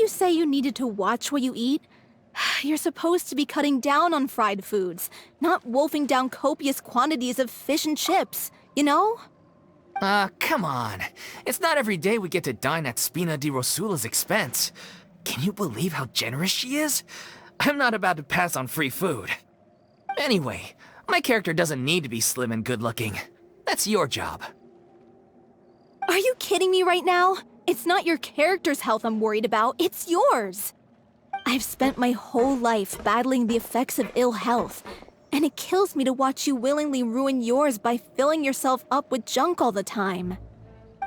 you say you needed to watch what you eat? You're supposed to be cutting down on fried foods, not wolfing down copious quantities of fish and chips, you know? Come on. It's not every day we get to dine at Spina di Rosula's expense. Can you believe how generous she is? I'm not about to pass on free food. Anyway, my character doesn't need to be slim and good-looking. That's your job. Are you kidding me right now? It's not your character's health I'm worried about, it's yours. I've spent my whole life battling the effects of ill health, and it kills me to watch you willingly ruin yours by filling yourself up with junk all the time.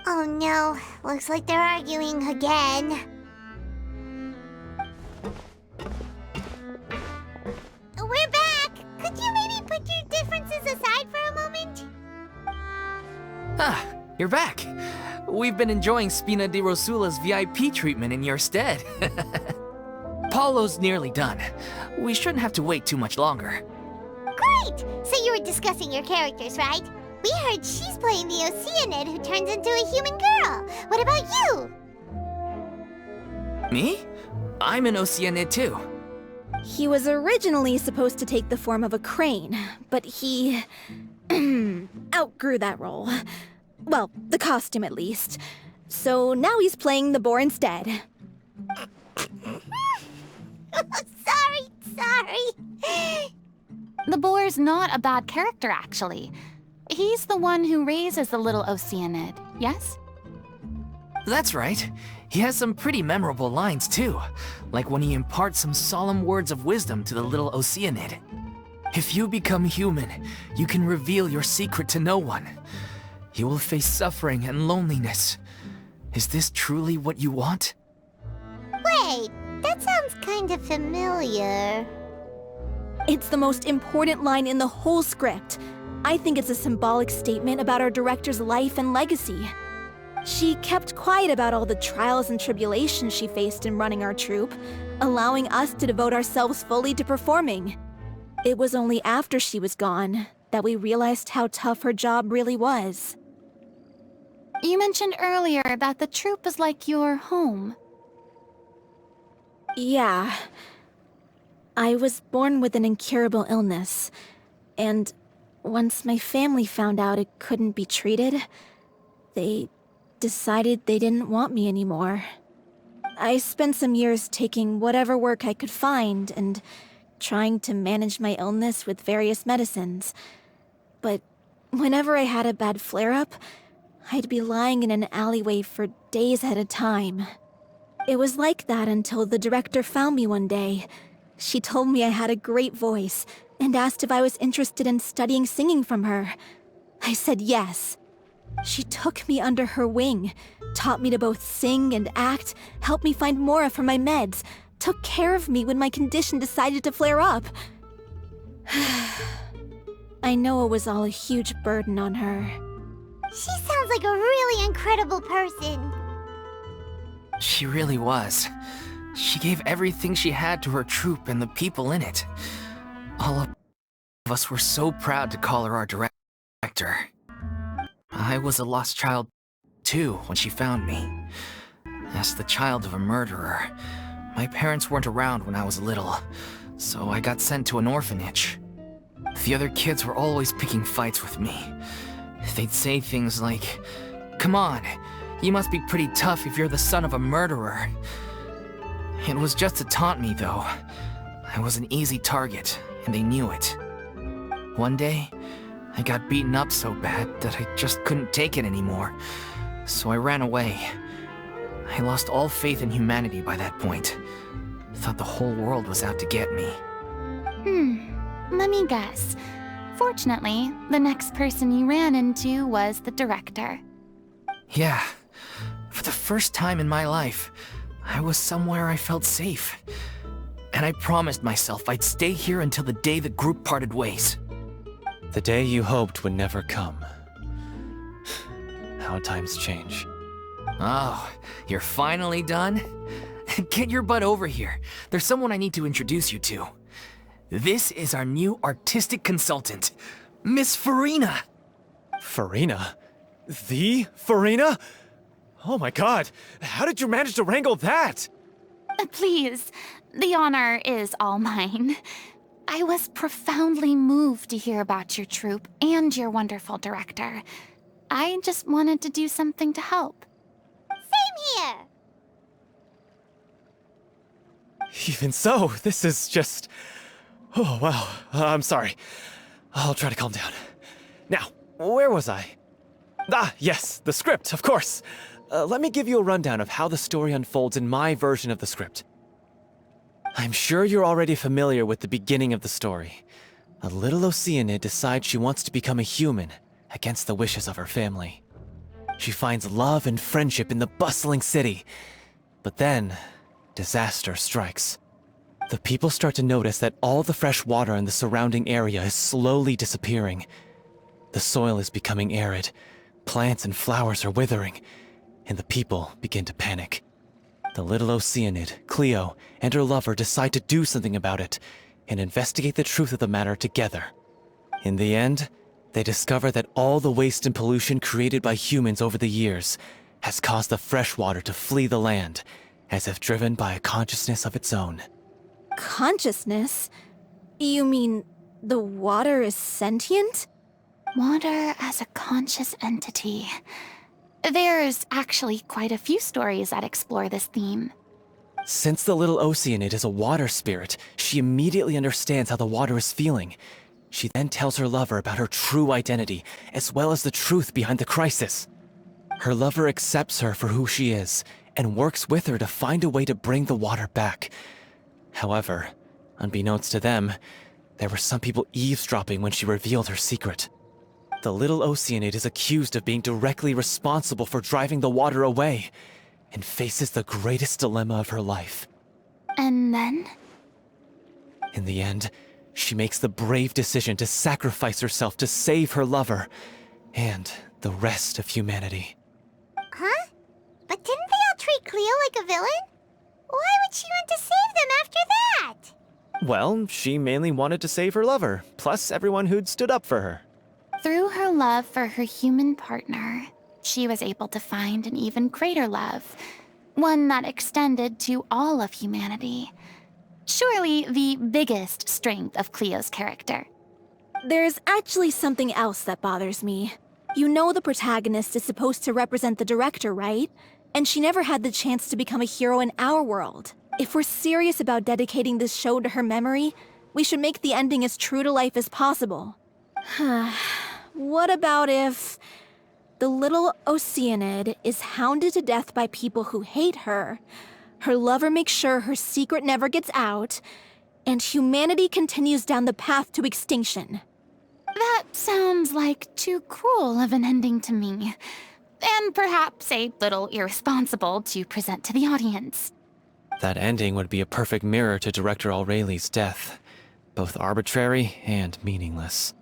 Oh no, looks like they're arguing again. We're back! Could you maybe put your differences aside for a moment? Ah, you're back. We've been enjoying Spina di Rosula's VIP treatment in your stead. Paulo's nearly done. We shouldn't have to wait too much longer. Great! So you were discussing your characters, right? We heard she's playing the Oceanid who turns into a human girl. What about you? Me? I'm an Oceanid too. He was originally supposed to take the form of a crane, but he outgrew that role. Well, the costume at least. So now he's playing the boar instead. Sorry. The boar's not a bad character, actually. He's the one who raises the Little Oceanid, yes? That's right. He has some pretty memorable lines too, like when he imparts some solemn words of wisdom to the Little Oceanid. If you become human, you can reveal your secret to no one. You will face suffering and loneliness. Is this truly what you want? Wait, that sounds kind of familiar. It's the most important line in the whole script. I think it's a symbolic statement about our director's life and legacy. She kept quiet about all the trials and tribulations she faced in running our troupe, allowing us to devote ourselves fully to performing. It was only after she was gone that we realized how tough her job really was. You mentioned earlier that the troupe is like your home. Yeah. I was born with an incurable illness, and once my family found out it couldn't be treated, they decided they didn't want me anymore. I spent some years taking whatever work I could find and trying to manage my illness with various medicines. But whenever I had a bad flare-up, I'd be lying in an alleyway for days at a time. It was like that until the director found me one day. She told me I had a great voice and asked if I was interested in studying singing from her. I said yes. She took me under her wing, taught me to both sing and act, helped me find Mora for my meds, took care of me when my condition decided to flare up. I know it was all a huge burden on her. She sounds like a really incredible person. She really was. She gave everything she had to her troupe and the people in it. All of us were so proud to call her our director. I was a lost child too when she found me. As the child of a murderer, my parents weren't around when I was little, so I got sent to an orphanage. The other kids were always picking fights with me. They'd say things like, "Come on, you must be pretty tough if you're the son of a murderer." It was just to taunt me, though. I was an easy target, and they knew it. One day, I got beaten up so bad that I just couldn't take it anymore, so I ran away. I lost all faith in humanity by that point. Thought the whole world was out to get me. Let me guess. Fortunately, the next person you ran into was the director. Yeah. For the first time in my life, I was somewhere I felt safe. And I promised myself I'd stay here until the day the group parted ways. The day you hoped would never come. How times change. Oh, you're finally done? Get your butt over here. There's someone I need to introduce you to. This is our new artistic consultant, Miss Furina. Furina? The Furina? Oh my god, how did you manage to wrangle that? Please, the honor is all mine. I was profoundly moved to hear about your troupe and your wonderful director. I just wanted to do something to help. Same here. Even so, this is just... Oh, wow. I'm sorry. I'll try to calm down. Now, where was I? Ah, yes, the script, of course. Let me give you a rundown of how the story unfolds in my version of the script. I'm sure you're already familiar with the beginning of the story. A little Oceanid decides she wants to become a human, against the wishes of her family. She finds love and friendship in the bustling city. But then, disaster strikes. The people start to notice that all the fresh water in the surrounding area is slowly disappearing. The soil is becoming arid, plants and flowers are withering, and the people begin to panic. The little Oceanid, Cleo, and her lover decide to do something about it and investigate the truth of the matter together. In the end, they discover that all the waste and pollution created by humans over the years has caused the fresh water to flee the land, as if driven by a consciousness of its own. Consciousness? You mean the water is sentient? Water as a conscious entity. There's actually quite a few stories that explore this theme. Since the little Oceanid is a water spirit, she immediately understands how the water is feeling. She then tells her lover about her true identity, as well as the truth behind the crisis. Her lover accepts her for who she is, and works with her to find a way to bring the water back. However, unbeknownst to them, there were some people eavesdropping when she revealed her secret. The little Oceanid is accused of being directly responsible for driving the water away, and faces the greatest dilemma of her life. And then? In the end, she makes the brave decision to sacrifice herself to save her lover, and the rest of humanity. Huh? But didn't they all treat Cleo like a villain? Why would she want to save them after that? Well, she mainly wanted to save her lover, plus everyone who'd stood up for her. Through her love for her human partner, she was able to find an even greater love, one that extended to all of humanity. Surely the biggest strength of Cleo's character. There's actually something else that bothers me. You know the protagonist is supposed to represent the director, right? And she never had the chance to become a hero in our world. If we're serious about dedicating this show to her memory, we should make the ending as true to life as possible. What about if the little Oceanid is hounded to death by people who hate her, her lover makes sure her secret never gets out, and humanity continues down the path to extinction? That sounds like too cruel of an ending to me, and perhaps a little irresponsible to present to the audience. That ending would be a perfect mirror to Director Aurelie's death, both arbitrary and meaningless.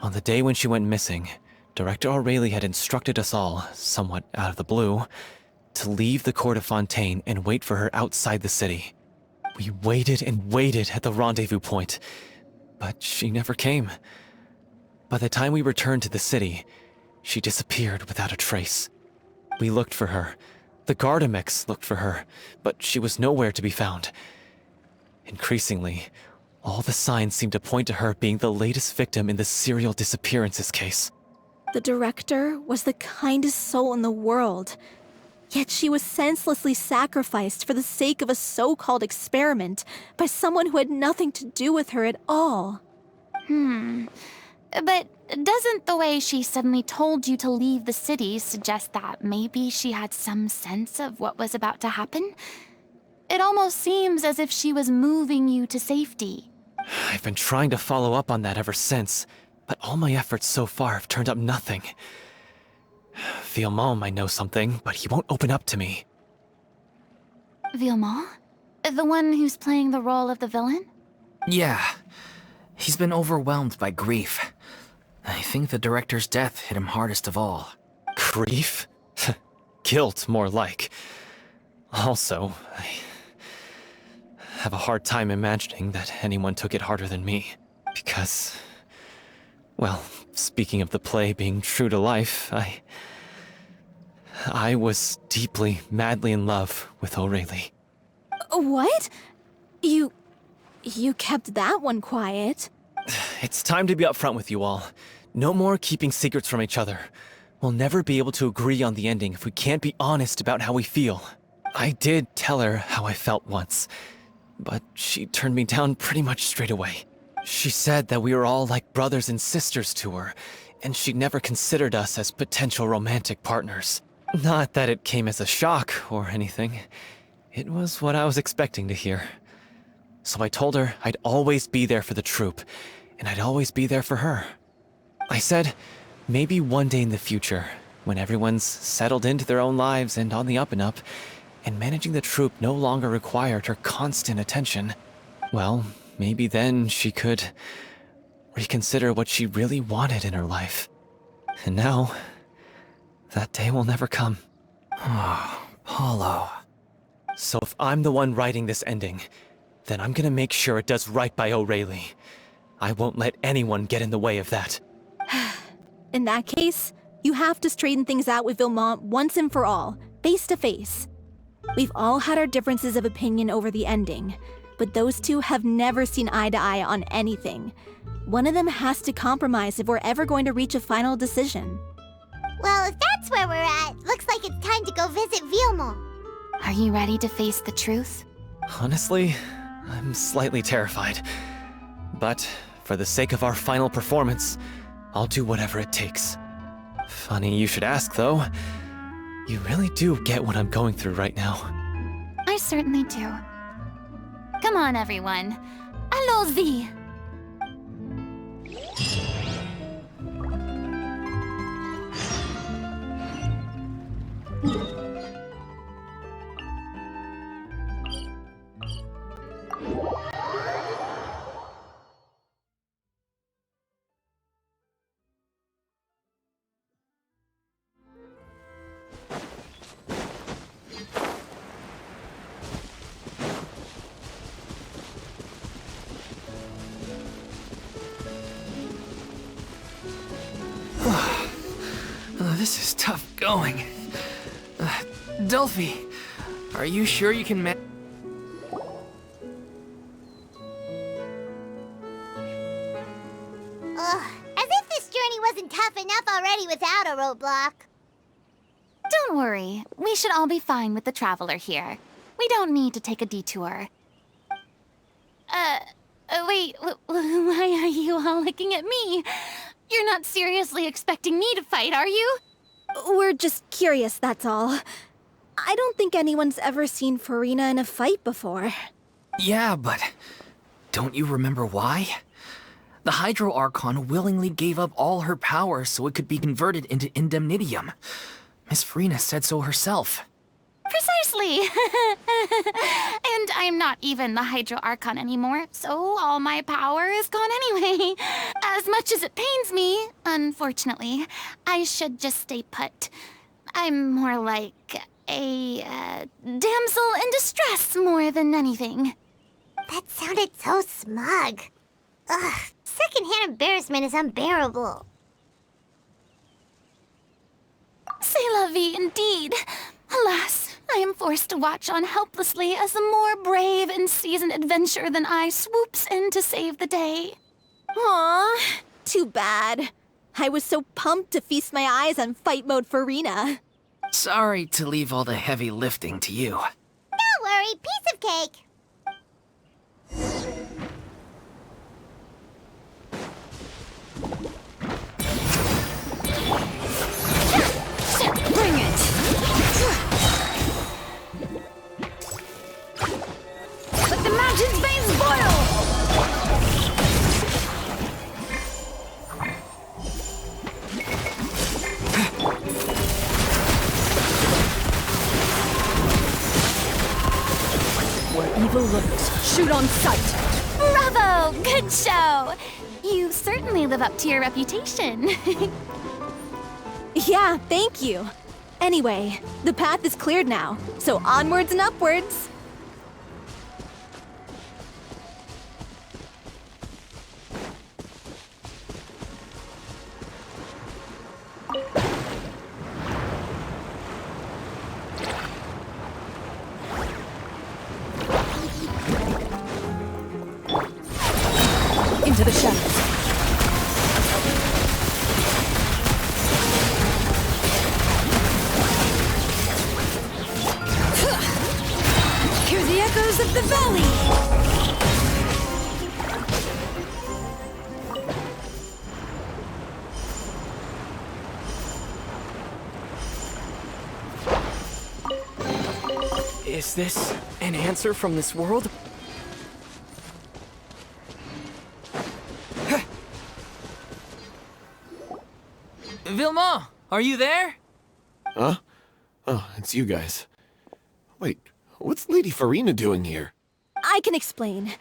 On the day when she went missing, Director Aurelie had instructed us all, somewhat out of the blue, to leave the court of Fontaine and wait for her outside the city. We waited and waited at the rendezvous point, but she never came. By the time we returned to the city, she disappeared without a trace. We looked for her. The Gardamex looked for her, but she was nowhere to be found. Increasingly, all the signs seemed to point to her being the latest victim in the serial disappearances case. The director was the kindest soul in the world, yet she was senselessly sacrificed for the sake of a so-called experiment by someone who had nothing to do with her at all. But doesn't the way she suddenly told you to leave the city suggest that maybe she had some sense of what was about to happen? It almost seems as if she was moving you to safety. I've been trying to follow up on that ever since, but all my efforts so far have turned up nothing. Villemont might know something, but he won't open up to me. Villemont? The one who's playing the role of the villain? Yeah. He's been overwhelmed by grief. I think the director's death hit him hardest of all. Grief? Guilt, more like. Also, I have a hard time imagining that anyone took it harder than me. Because, well, speaking of the play being true to life, I was deeply, madly in love with Aurelie. What? You kept that one quiet. It's time to be upfront with you all. No more keeping secrets from each other. We'll never be able to agree on the ending if we can't be honest about how we feel. I did tell her how I felt once, but she turned me down pretty much straight away. She said that we were all like brothers and sisters to her, and she never considered us as potential romantic partners. Not that it came as a shock or anything. It was what I was expecting to hear. So I told her I'd always be there for the troupe, and I'd always be there for her. I said, maybe one day in the future, when everyone's settled into their own lives and on the up and up, and managing the troupe no longer required her constant attention, well, maybe then she could reconsider what she really wanted in her life. And now, that day will never come. Oh, Paulo. So if I'm the one writing this ending, then I'm gonna make sure it does right by Aurelie. I won't let anyone get in the way of that. In that case, you have to straighten things out with Vilmont once and for all, face to face. We've all had our differences of opinion over the ending, but those two have never seen eye to eye on anything. One of them has to compromise if we're ever going to reach a final decision. Well, if that's where we're at, looks like it's time to go visit Vilmont. Are you ready to face the truth? Honestly, I'm slightly terrified. But for the sake of our final performance, I'll do whatever it takes. Funny you should ask, though. You really do get what I'm going through right now. I certainly do. Come on, everyone. Allons-y! This is tough going. Delphi, are you sure you can As if this journey wasn't tough enough already without a roadblock. Don't worry. We should all be fine with the Traveler here. We don't need to take a detour. Wait, why are you all looking at me? You're not seriously expecting me to fight, are you? We're just curious, that's all. I don't think anyone's ever seen Furina in a fight before. Yeah, but don't you remember why? The Hydro Archon willingly gave up all her power so it could be converted into indemnitium. Miss Furina said so herself. Precisely! And I'm not even the Hydro Archon anymore, so all my power is gone anyway. As much as it pains me, unfortunately, I should just stay put. I'm more like a damsel in distress more than anything. That sounded so smug. Ugh, secondhand embarrassment is unbearable. C'est la vie indeed. Alas, I am forced to watch on helplessly as a more brave and seasoned adventurer than I swoops in to save the day. Aw, too bad. I was so pumped to feast my eyes on fight mode Furina. Sorry to leave all the heavy lifting to you. Don't worry, piece of cake. Bring it! Let the mountain's veins boil! Where evil lurks, shoot on sight. Bravo! Good show! You certainly live up to your reputation. Yeah, thank you. Anyway, the path is cleared now, so onwards and upwards. Warriors of the Valley! Is this an answer from this world? Vilma, are you there? Huh? Oh, it's you guys. Wait, what's Lady Furina doing here? I can explain.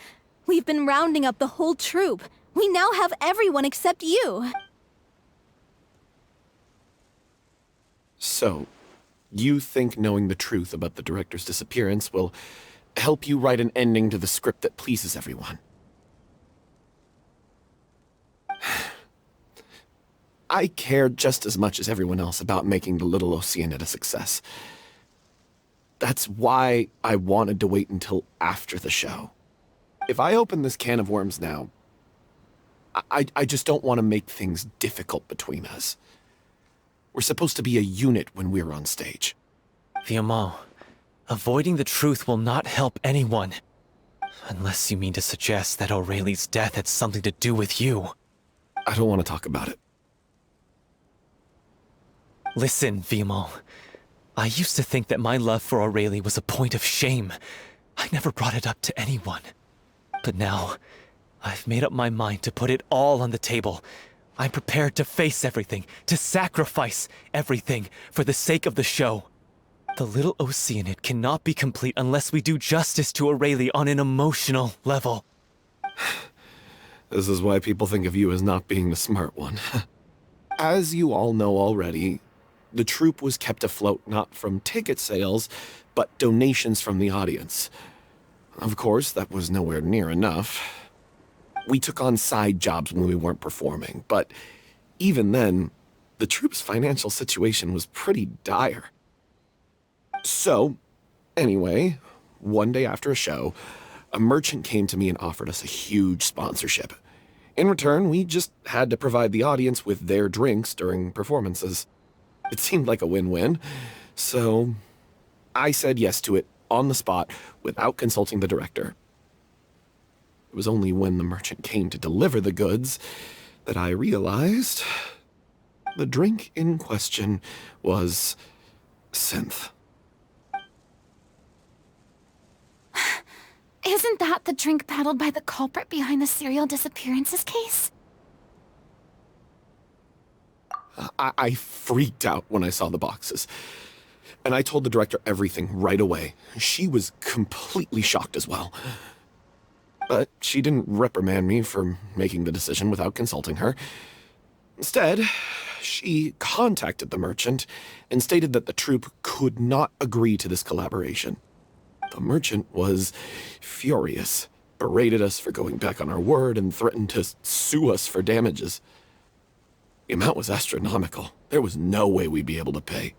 We've been rounding up the whole troupe. We now have everyone except you. So, you think knowing the truth about the director's disappearance will help you write an ending to the script that pleases everyone? I care just as much as everyone else about making the Little Oceanid a success. That's why I wanted to wait until after the show. If I open this can of worms now, I just don't want to make things difficult between us. We're supposed to be a unit when we're on stage. Fiamma, avoiding the truth will not help anyone. Unless you mean to suggest that Aurelie's death had something to do with you. I don't want to talk about it. Listen, Fiamma. I used to think that my love for Aurelie was a point of shame. I never brought it up to anyone. But now, I've made up my mind to put it all on the table. I'm prepared to face everything, to sacrifice everything for the sake of the show. The Little Oceanid cannot be complete unless we do justice to Aurelie on an emotional level. This is why people think of you as not being the smart one. As you all know already, the troupe was kept afloat not from ticket sales, but donations from the audience. Of course, that was nowhere near enough. We took on side jobs when we weren't performing, but even then, the troupe's financial situation was pretty dire. So, anyway, one day after a show, a merchant came to me and offered us a huge sponsorship. In return, we just had to provide the audience with their drinks during performances. It seemed like a win-win, so I said yes to it on the spot without consulting the director. It was only when the merchant came to deliver the goods that I realized the drink in question was synth. Isn't that the drink peddled by the culprit behind the serial disappearances case? I freaked out when I saw the boxes. And I told the director everything right away. She was completely shocked as well. But she didn't reprimand me for making the decision without consulting her. Instead, she contacted the merchant and stated that the troupe could not agree to this collaboration. The merchant was furious, berated us for going back on our word, and threatened to sue us for damages. The amount was astronomical. There was no way we'd be able to pay.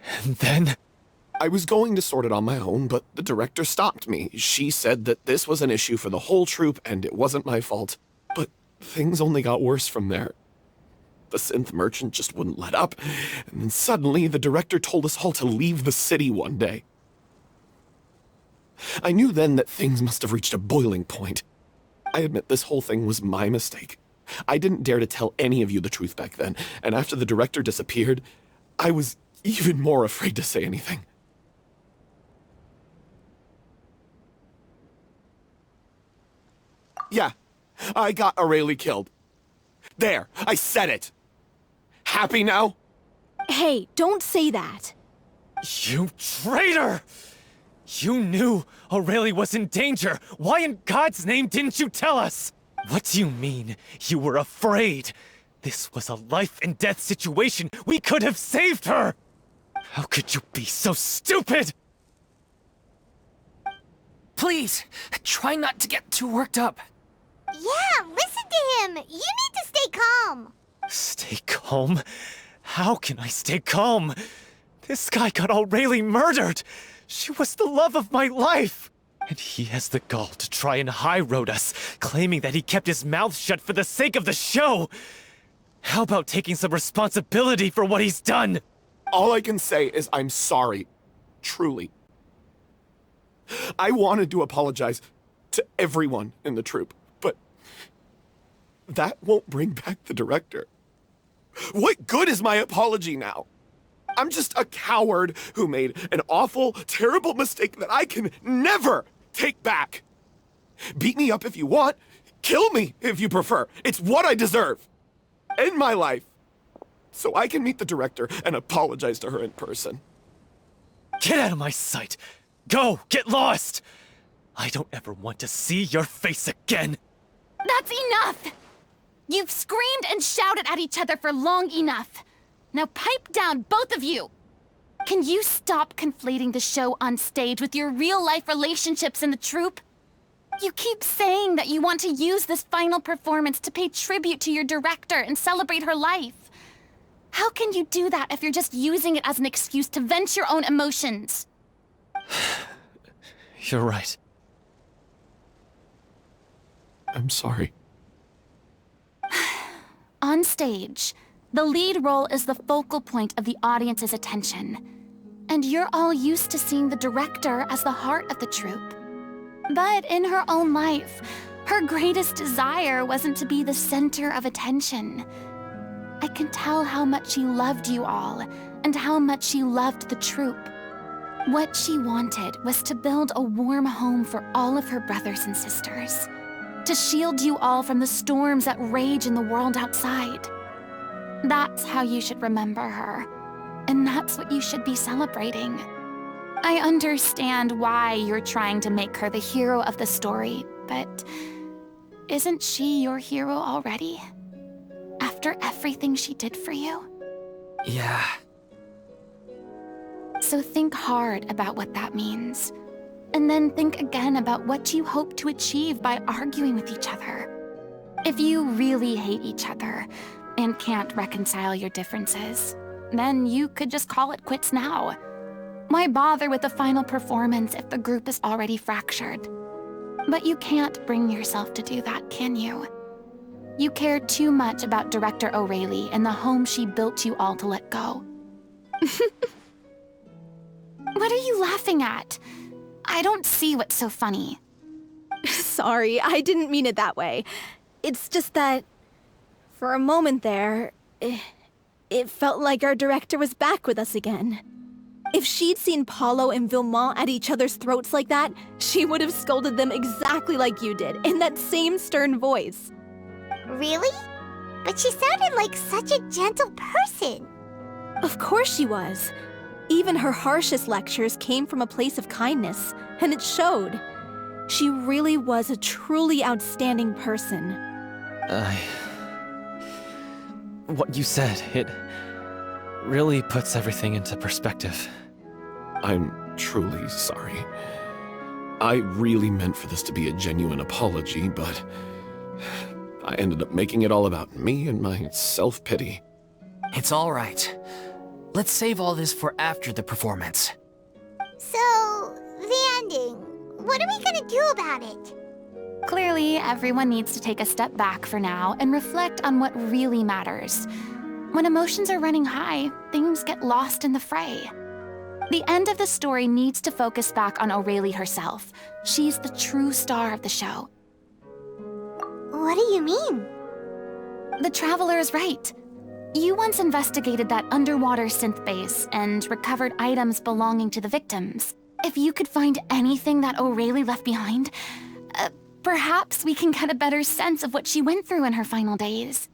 And then? I was going to sort it on my own, but the director stopped me. She said that this was an issue for the whole troupe and it wasn't my fault. But things only got worse from there. The synth merchant just wouldn't let up, and then suddenly the director told us all to leave the city one day. I knew then that things must have reached a boiling point. I admit this whole thing was my mistake. I didn't dare to tell any of you the truth back then, and after the director disappeared, I was even more afraid to say anything. Yeah, I got Aurelie killed. There, I said it. Happy now? Hey, don't say that. You traitor! You knew Aurelie was in danger. Why in God's name didn't you tell us? What do you mean, you were afraid? This was a life and death situation. We could have saved her! How could you be so stupid? Please, try not to get too worked up. Yeah, listen to him. You need to stay calm. Stay calm? How can I stay calm? This guy got Aurelie murdered! She was the love of my life! And he has the gall to try and high-road us, claiming that he kept his mouth shut for the sake of the show! How about taking some responsibility for what he's done? All I can say is I'm sorry. Truly. I wanted to apologize to everyone in the troupe, but that won't bring back the director. What good is my apology now? I'm just a coward who made an awful, terrible mistake that I can never take back. Beat me up if you want. Kill me if you prefer. It's what I deserve. End my life. So I can meet the director and apologize to her in person. Get out of my sight! Go! Get lost! I don't ever want to see your face again! That's enough! You've screamed and shouted at each other for long enough. Now pipe down, both of you! Can you stop conflating the show on stage with your real-life relationships in the troupe? You keep saying that you want to use this final performance to pay tribute to your director and celebrate her life. How can you do that if you're just using it as an excuse to vent your own emotions? You're right. I'm sorry. On stage, the lead role is the focal point of the audience's attention. And you're all used to seeing the director as the heart of the troupe. But in her own life, her greatest desire wasn't to be the center of attention. I can tell how much she loved you all, and how much she loved the troupe. What she wanted was to build a warm home for all of her brothers and sisters. To shield you all from the storms that rage in the world outside. That's how you should remember her. And that's what you should be celebrating. I understand why you're trying to make her the hero of the story, but isn't she your hero already? After everything she did for you? Yeah. So think hard about what that means. And then think again about what you hope to achieve by arguing with each other. If you really hate each other and can't reconcile your differences, then you could just call it quits now. Why bother with the final performance if the group is already fractured? But you can't bring yourself to do that, can you? You care too much about Director Aurelie and the home she built you all to let go. What are you laughing at? I don't see what's so funny. Sorry, I didn't mean it that way. It's just that, for a moment there, it felt like our director was back with us again. If she'd seen Paulo and Villemont at each other's throats like that, she would have scolded them exactly like you did, in that same stern voice. Really? But she sounded like such a gentle person. Of course she was. Even her harshest lectures came from a place of kindness, and it showed. She really was a truly outstanding person. What you said, it really puts everything into perspective. I'm truly sorry. I really meant for this to be a genuine apology, but I ended up making it all about me and my self-pity. It's all right. Let's save all this for after the performance. So, the ending. What are we gonna do about it? Clearly, everyone needs to take a step back for now and reflect on what really matters. When emotions are running high, things get lost in the fray. The end of the story needs to focus back on Aurelie herself. She's the true star of the show. What do you mean? The Traveler is right. You once investigated that underwater synth base and recovered items belonging to the victims. If you could find anything that Aurelie left behind, perhaps we can get a better sense of what she went through in her final days.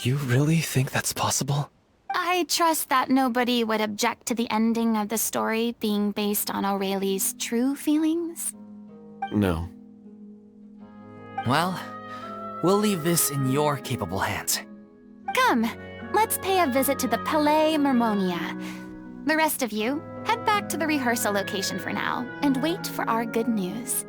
You really think that's possible? I trust that nobody would object to the ending of the story being based on Aurelie's true feelings. No. Well, we'll leave this in your capable hands. Come, let's pay a visit to the Palais Mermonia. The rest of you, head back to the rehearsal location for now and wait for our good news.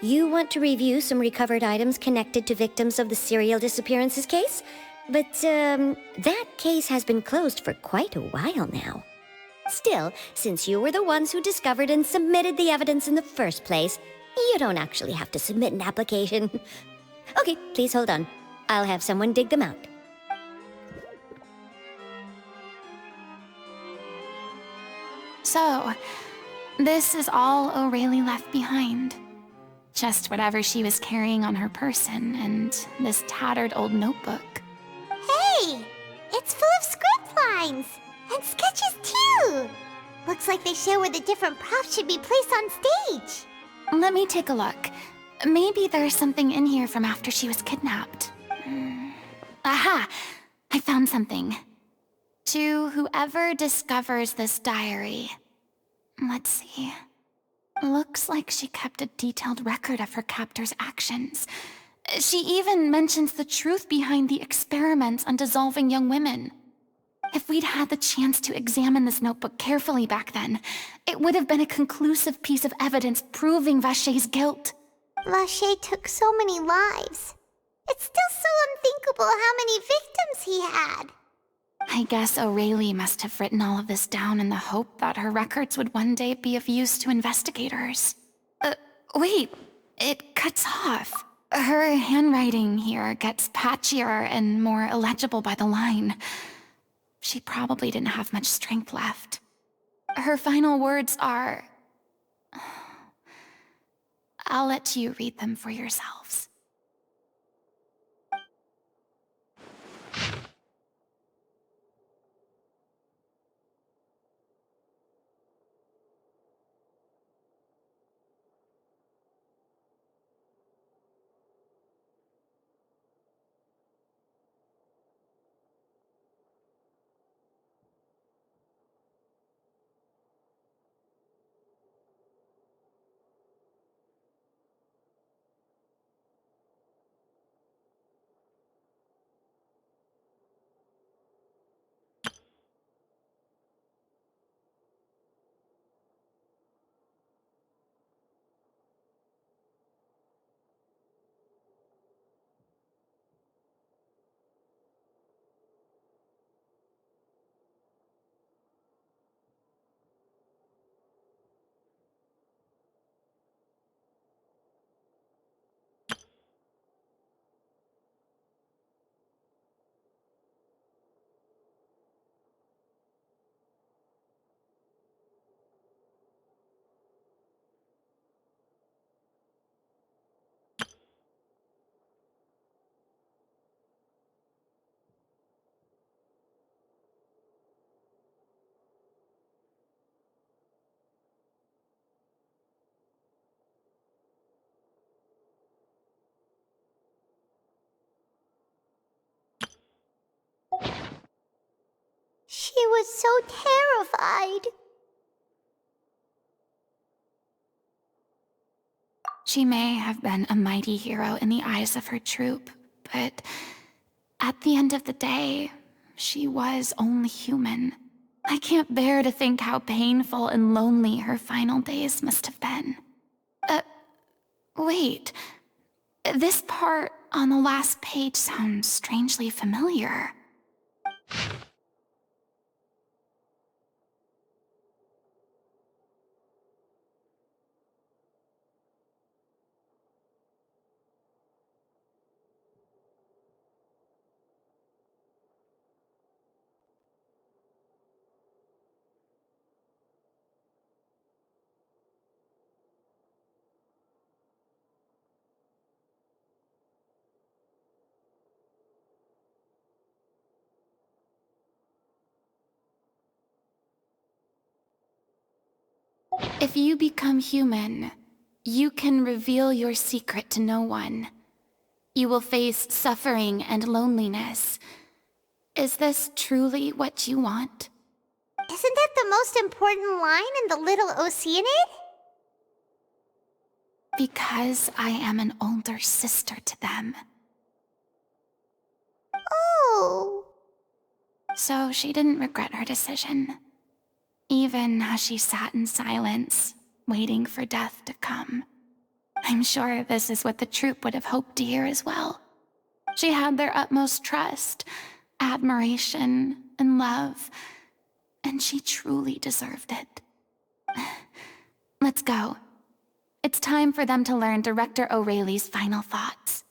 You want to review some recovered items connected to victims of the serial disappearances case? But, that case has been closed for quite a while now. Still, since you were the ones who discovered and submitted the evidence in the first place, you don't actually have to submit an application. Okay, please hold on. I'll have someone dig them out. So, this is all Aurelie left behind. Just whatever she was carrying on her person and this tattered old notebook. Hey! It's full of script lines! And sketches too! Looks like they show where the different props should be placed on stage. Let me take a look. Maybe there's something in here from after she was kidnapped. Aha! I found something. To whoever discovers this diary. Let's see. Looks like she kept a detailed record of her captor's actions. She even mentions the truth behind the experiments on dissolving young women. If we'd had the chance to examine this notebook carefully back then, it would have been a conclusive piece of evidence proving Vachey's guilt. Vachey took so many lives. It's still so unthinkable how many victims he had. I guess Aurelie must have written all of this down in the hope that her records would one day be of use to investigators. Wait, it cuts off. Her handwriting here gets patchier and more illegible by the line. She probably didn't have much strength left. Her final words are... I'll let you read them for yourselves. She was so terrified. She may have been a mighty hero in the eyes of her troupe, but at the end of the day, she was only human. I can't bear to think how painful and lonely her final days must have been. Wait. This part on the last page sounds strangely familiar. If you become human, you can reveal your secret to no one. You will face suffering and loneliness. Is this truly what you want? Isn't that the most important line in the Little Oceanid? Because I am an older sister to them. Oh. So she didn't regret her decision, even as she sat in silence, waiting for death to come. I'm sure this is what the troupe would have hoped to hear as well. She had their utmost trust, admiration, and love, and she truly deserved it. Let's go. It's time for them to learn Director Aurelie's final thoughts.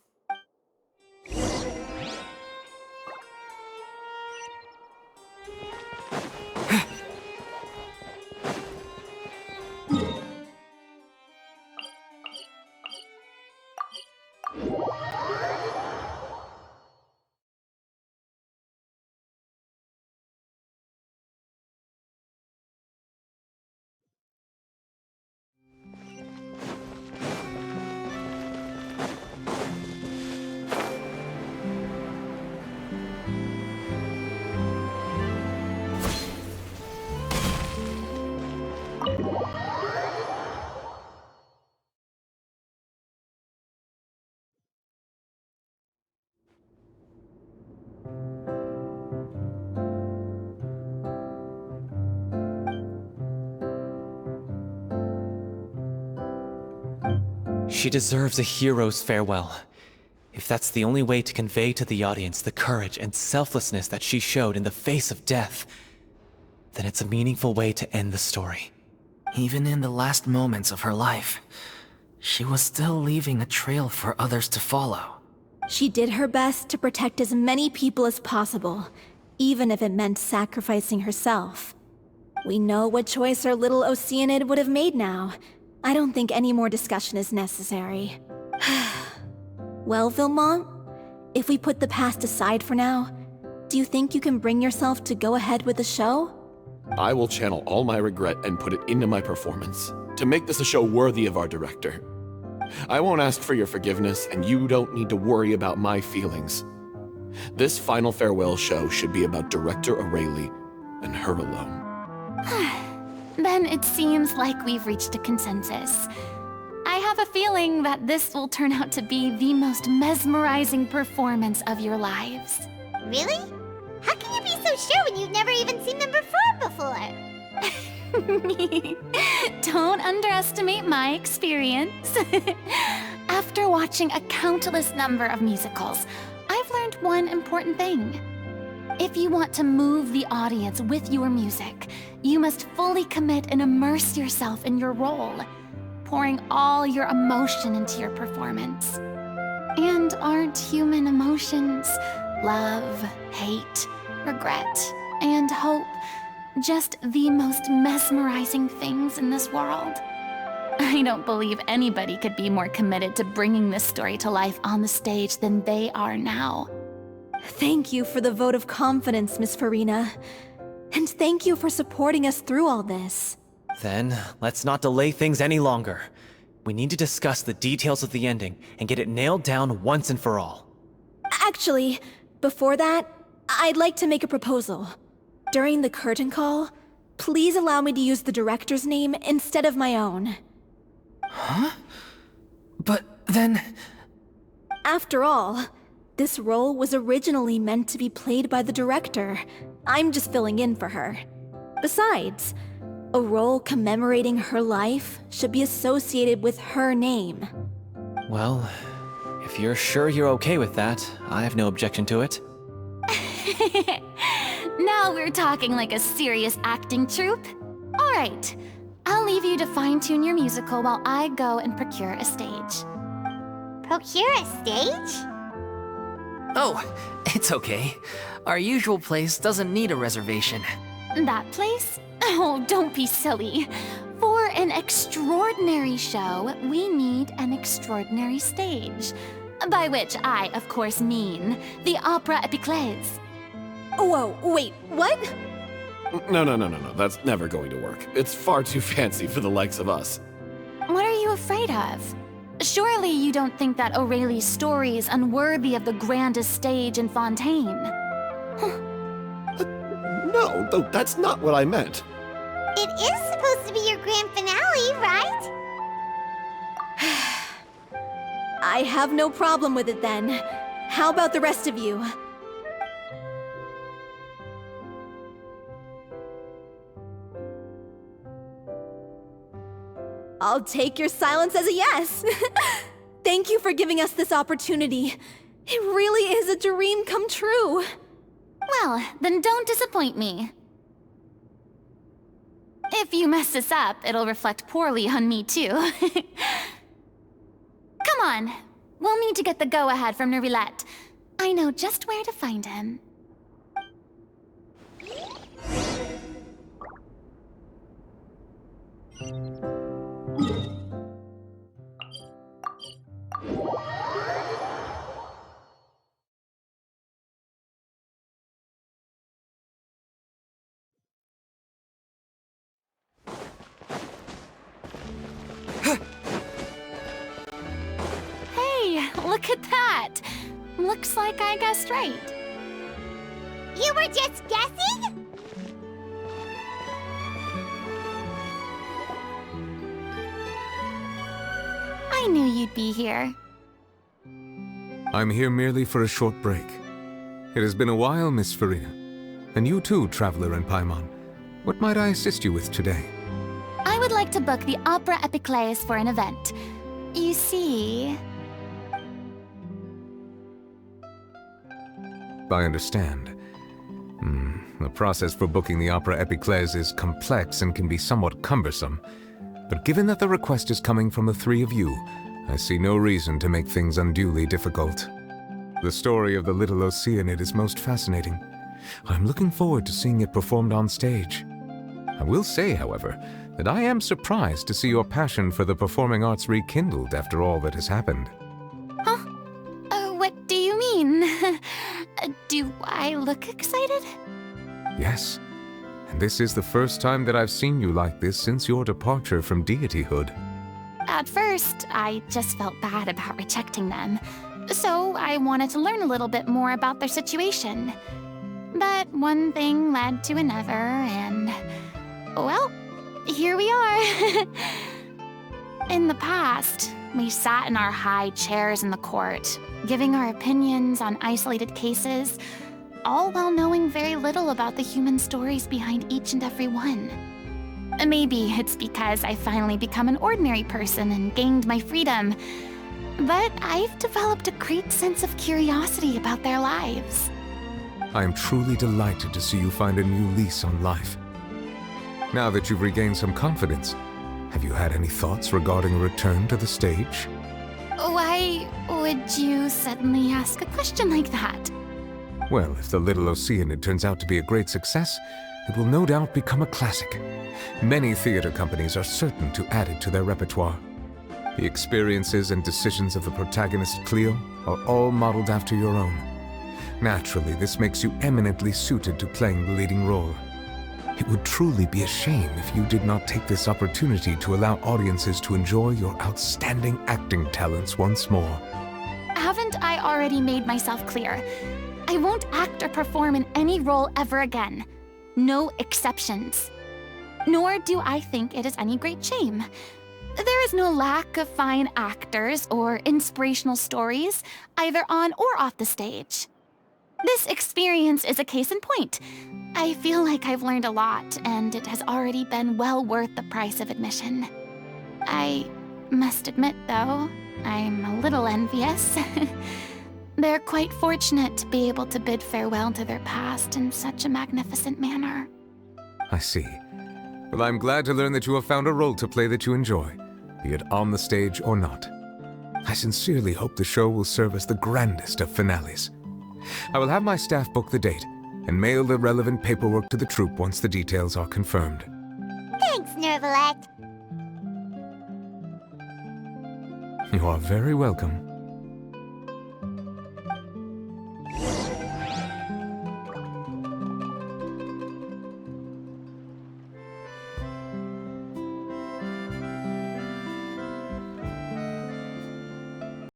She deserves a hero's farewell. If that's the only way to convey to the audience the courage and selflessness that she showed in the face of death, then it's a meaningful way to end the story. Even in the last moments of her life, she was still leaving a trail for others to follow. She did her best to protect as many people as possible, even if it meant sacrificing herself. We know what choice our Little Oceanid would have made now. I don't think any more discussion is necessary. Well, Vilmont, if we put the past aside for now, do you think you can bring yourself to go ahead with the show? I will channel all my regret and put it into my performance, to make this a show worthy of our director. I won't ask for your forgiveness, and you don't need to worry about my feelings. This final farewell show should be about Director Aurelie and her alone. Then it seems like we've reached a consensus. I have a feeling that this will turn out to be the most mesmerizing performance of your lives. Really? How can you be so sure when you've never even seen them perform before? Don't underestimate my experience. After watching a countless number of musicals, I've learned one important thing. If you want to move the audience with your music, you must fully commit and immerse yourself in your role, pouring all your emotion into your performance. And aren't human emotions, love, hate, regret, and hope, just the most mesmerizing things in this world? I don't believe anybody could be more committed to bringing this story to life on the stage than they are now. Thank you for the vote of confidence, Miss Furina. And thank you for supporting us through all this. Then, let's not delay things any longer. We need to discuss the details of the ending and get it nailed down once and for all. Actually, before that, I'd like to make a proposal. During the curtain call, please allow me to use the director's name instead of my own. Huh? But then... After all, this role was originally meant to be played by the director. I'm just filling in for her. Besides, a role commemorating her life should be associated with her name. Well, if you're sure you're okay with that, I have no objection to it. Now we're talking like a serious acting troupe. All right, I'll leave you to fine-tune your musical while I go and procure a stage. Procure a stage? Oh, it's okay. Our usual place doesn't need a reservation. That place? Oh, don't be silly. For an extraordinary show, we need an extraordinary stage. By which I, of course, mean the Opera Epiclese. Whoa, wait, what? No, that's never going to work. It's far too fancy for the likes of us. What are you afraid of? Surely you don't think that Aurelie's story is unworthy of the grandest stage in Fontaine? No, that's not what I meant. It is supposed to be your grand finale, right? I have no problem with it then. How about the rest of you? I'll take your silence as a yes. Thank you for giving us this opportunity. It really is a dream come true. Well, then don't disappoint me. If you mess this up, it'll reflect poorly on me too. Come on, we'll need to get the go-ahead from Nervilette. I know just where to find him. Hey, look at that! Looks like I guessed right. You were just guessing? I knew you'd be here. I'm here merely for a short break. It has been a while, Miss Furina. And you too, Traveler and Paimon. What might I assist you with today? I would like to book the Opera Epiclese for an event. You see... I understand. The process for booking the Opera Epiclese is complex and can be somewhat cumbersome. But given that the request is coming from the three of you, I see no reason to make things unduly difficult. The story of the Little Oceanid is most fascinating. I'm looking forward to seeing it performed on stage. I will say, however, that I am surprised to see your passion for the performing arts rekindled after all that has happened. Huh? What do you mean? Do I look excited? Yes. And this is the first time that I've seen you like this since your departure from deityhood. At first, I just felt bad about rejecting them. So I wanted to learn a little bit more about their situation. But one thing led to another, and... well, here we are. In the past, we sat in our high chairs in the court, giving our opinions on isolated cases, all while knowing very little about the human stories behind each and every one. Maybe it's because I finally become an ordinary person and gained my freedom, but I've developed a great sense of curiosity about their lives. I am truly delighted to see you find a new lease on life. Now that you've regained some confidence, have you had any thoughts regarding a return to the stage? Why would you suddenly ask a question like that? Well, if the Little Oceanid turns out to be a great success, it will no doubt become a classic. Many theater companies are certain to add it to their repertoire. The experiences and decisions of the protagonist, Cleo, are all modeled after your own. Naturally, this makes you eminently suited to playing the leading role. It would truly be a shame if you did not take this opportunity to allow audiences to enjoy your outstanding acting talents once more. Haven't I already made myself clear? I won't act or perform in any role ever again. No exceptions. Nor do I think it is any great shame. There is no lack of fine actors or inspirational stories, either on or off the stage. This experience is a case in point. I feel like I've learned a lot, and it has already been well worth the price of admission. I must admit, though, I'm a little envious. They're quite fortunate to be able to bid farewell to their past in such a magnificent manner. I see. Well, I'm glad to learn that you have found a role to play that you enjoy, be it on the stage or not. I sincerely hope the show will serve as the grandest of finales. I will have my staff book the date and mail the relevant paperwork to the troupe once the details are confirmed. Thanks, Nervilette. You are very welcome.